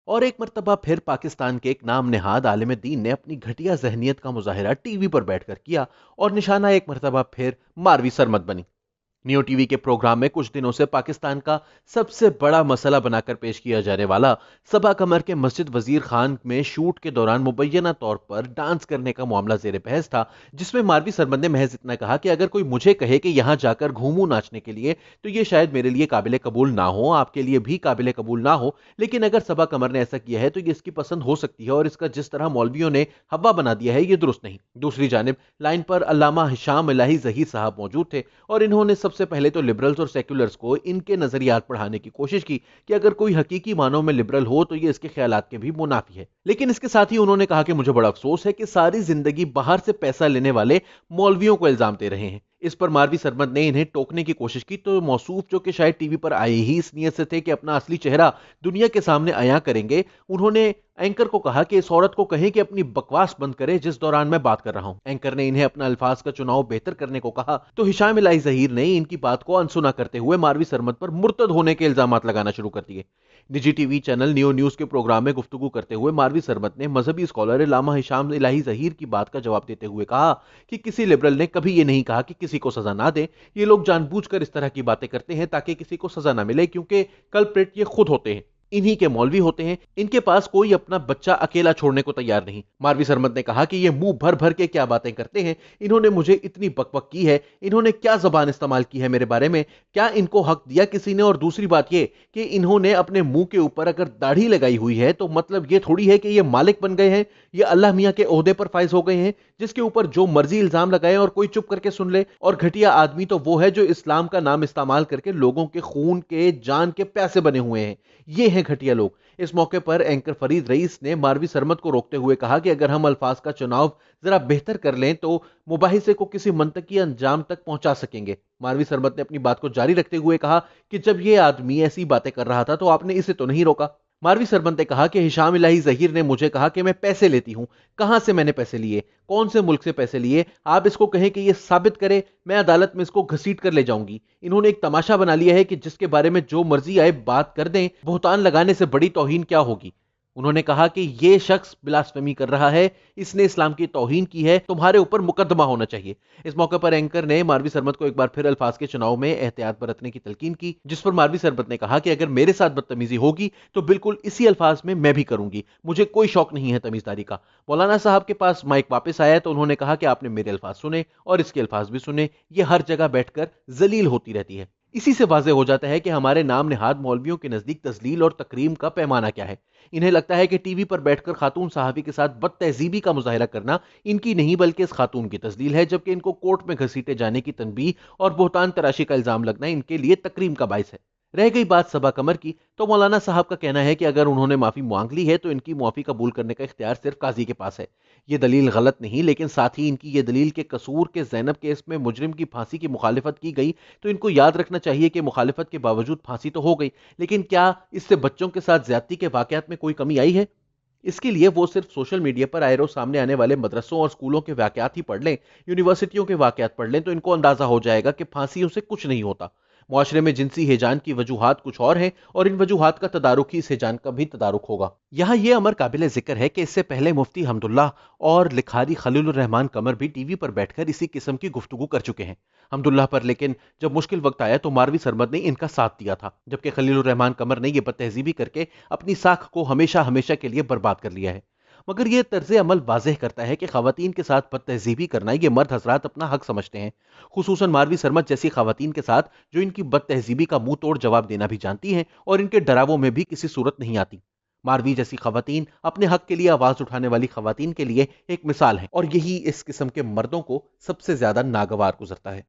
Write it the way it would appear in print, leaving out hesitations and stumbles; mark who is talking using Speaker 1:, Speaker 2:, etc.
Speaker 1: اور एक मर्तबा फिर पाकिस्तान के एक नाम नेहाद आलिम दीन ने अपनी घटिया जहनीत का मुजाहिरा टीवी पर बैठकर किया और निशाना एक मर्तबा फिर मारवी सरमत बनी। नियो टीवी के प्रोग्राम में कुछ दिनों से पाकिस्तान का सबसे बड़ा मसला बनाकर पेश किया जाने वाला सबा कमर के मस्जिद वजीर खान में शूट के दौरान मुबैना तौर पर डांस करने का मामला जेर बहस था, जिसमें मारवी सरमद ने महज इतना कहा कि अगर कोई मुझे कहे कि यहां जाकर घूमूं नाचने के लिए तो ये शायद मेरे लिए काबिल कबूल ना हो, आपके लिए भी काबिल कबूल ना हो, लेकिन अगर सबा कमर ने ऐसा किया है तो ये इसकी पसंद हो सकती है और इसका जिस तरह मौलवियों ने हवा बना दिया है ये दुरुस्त नहीं। दूसरी जानिब लाइन पर अल्लामा हिशाम इलाही जहीर साहब मौजूद थे और इन्होंने सबसे पहले तो लिबरल्स और सेक्युलर्स को इनके नजरियात पढ़ाने की कोशिश की कि अगर कोई हकीकी मानों में लिबरल हो तो ये इसके ख्यालात के भी मुनाफी है। लेकिन इसके साथ ही उन्होंने कहा कि मुझे बड़ा अफसोस है कि सारी जिंदगी बाहर से पैसा लेने वाले मौलवियों को इल्जाम दे रहे हैं। इस पर मारवी सरमद ने इन्हें टोकने की कोशिश की तो मौसूफ, जो कि शायद टीवी पर आए ही इस नियत से थे कि अपना असली चेहरा दुनिया के सामने अयां करेंगे, उन्होंने एंकर को कहा कि इस औरत को कहें कि अपनी बकवास बंद करे जिस दौरान मैं बात कर रहा हूं। एंकर ने इन्हें अपना अल्फाज का चुनाव बेहतर करने को कहा तो हिशाम इलाही जहीर ने इनकी बात को अनसुना करते हुए मारवी सरमद पर मुर्तद होने के इल्जामात लगाना शुरू कर दिए। निजी टीवी चैनल नियो न्यूज के प्रोग्राम में गुफ्तगू करते हुए मारवी सरमद ने मजहबी स्कॉलर अल्लामा हिशाम इलाही जहीर की बात का जवाब देते हुए कहा कि किसी लिबरल ने कभी ये नहीं कहा कि किसी को सजा ना दे, ये लोग जानबूझकर इस तरह की बातें करते हैं ताकि किसी को सजा ना मिले, क्योंकि कल्प्रिट ये खुद होते हैं, इन्हीं के मौलवी होते हैं, इनके पास कोई अपना बच्चा अकेला छोड़ने को तैयार नहीं। मारवी सरमद ने कहा कि ये मुंह भर भर के क्या बातें करते हैं, इन्होंने मुझे इतनी बकबक की है, इन्होंने क्या जबान इस्तेमाल की है मेरे बारे में, क्या इनको हक दिया किसी ने? और दूसरी बात ये कि इन्होंने अपने मुंह के ऊपर अगर दाढ़ी लगाई हुई है तो मतलब ये थोड़ी है कि ये मालिक बन गए हैं, ये अल्लाह मियां के ओहदे पर फाइज हो गए हैं जिसके ऊपर जो मर्जी इल्जाम लगाए और कोई चुप करके सुन ले। और घटिया आदमी तो वो है जो इस्लाम का नाम इस्तेमाल करके लोगों के खून के जान के पैसे बने हुए हैं, ये हैं घटिया लोग। इस मौके पर एंकर फरीद रईस ने मारवी सरमद को रोकते हुए कहा कि अगर हम अल्फाज का चुनाव जरा बेहतर कर लें तो मुबाहिसे को किसी मंतकी अंजाम तक पहुंचा सकेंगे। मारवी सरमद ने अपनी बात को जारी रखते हुए कहा कि जब ये आदमी ऐसी बातें कर रहा था तो आपने इसे तो नहीं रोका। मारवी सरमद ने कहा कि हिशाम इलाही जहीर ने मुझे कहा कि मैं पैसे लेती हूं, कहां से मैंने पैसे लिए, कौन से मुल्क से पैसे लिए, आप इसको कहें कि ये साबित करे, मैं अदालत में इसको घसीट कर ले जाऊंगी। इन्होंने एक तमाशा बना लिया है कि जिसके बारे में जो मर्जी आए बात कर दें, बुहतान लगाने से बड़ी तौहीन क्या होगी। उन्होंने कहा कि ये शख्स ब्लास्फेमी कर रहा है, इसने इस्लाम की तौहीन की है, तुम्हारे ऊपर मुकदमा होना चाहिए। इस मौके पर एंकर ने मारवी सरमद को एक बार फिर अल्फाज के चुनाव में एहतियात बरतने की तलकीन की, जिस पर मारवी सरमद ने कहा कि अगर मेरे साथ बदतमीजी होगी तो बिल्कुल इसी अल्फाज में मैं भी करूंगी, मुझे कोई शौक नहीं है तमीजदारी का। मौलाना साहब के पास माइक वापस आया तो उन्होंने कहा कि आपने मेरे अल्फाज सुने और इसके अल्फाज भी सुने, ये हर जगह बैठकर जलील होती रहती है। इसी से वाज़ेह हो जाता है कि हमारे नाम नेहाद मौलवियों के नजदीक तजलील और तकरीम का पैमाना क्या है। इन्हें लगता है कि टीवी पर बैठकर खातून सहाबी के साथ बदतहजीबी का मुजाहिरा करना इनकी नहीं बल्कि इस खातून की तजलील है, जबकि इनको कोर्ट में घसीटे जाने की तनबीह और बोहतान तराशी का इल्जाम लगना इनके लिए तकरीम का बायस है। रह गई बात सबा कमर की, तो मौलाना साहब का कहना है कि अगर उन्होंने माफी मांग ली है तो इनकी माफी कबूल करने का इख्तियार सिर्फ काजी के पास है। ये दलील गलत नहीं, लेकिन साथ ही इनकी ये दलील के कसूर के ज़ैनब केस में मुजरिम की फांसी की मुखालिफत की गई तो इनको याद रखना चाहिए कि मुखालिफत के बावजूद फांसी तो हो गई, लेकिन क्या इससे बच्चों के साथ ज्यादती के वाकयात में कोई कमी आई है? इसके लिए वो सिर्फ सोशल मीडिया पर आए रोज सामने आने वाले मदरसों और स्कूलों के वाकयात ही पढ़ लें, यूनिवर्सिटियों के वाकयात पढ़ लें, तो इनको अंदाजा हो जाएगा कि फांसियों से कुछ नहीं होता। मुआशरे में जिनसी हिजान की वजूहात कुछ और हैं और इन वजूहात का तदारुक ही इस हिजान का भी तदारुक होगा। यहाँ ये अमर काबिल जिक्र है कि इससे पहले मुफ्ती हमदुल्लाह और लिखारी खलीलुर रहमान कमर भी टीवी पर बैठकर इसी किस्म की गुफ्तगू कर चुके हैं। हमदुल्लाह पर लेकिन जब मुश्किल वक्त आया तो मारवी सरमद ने इनका साथ दिया था, जबकि खलीलुर रहमान कमर ने यह बदतहजीबी करके अपनी साख को हमेशा हमेशा के लिए बर्बाद कर लिया है। मगर यह तर्ज अमल वाज़ेह करता है कि खवातीन के साथ बदतहजीबी करना ये मर्द हजरात अपना हक समझते हैं, खुसूसन मारवी सरमद जैसी खवातीन के साथ जो इनकी बदतहजीबी का मुंह तोड़ जवाब देना भी जानती हैं और इनके डरावों में भी किसी सूरत नहीं आती। मारवी जैसी खवातीन अपने हक के लिए आवाज उठाने वाली खवातीन के लिए एक मिसाल है और यही इस किस्म के मर्दों को सबसे ज्यादा नागवार गुजरता है।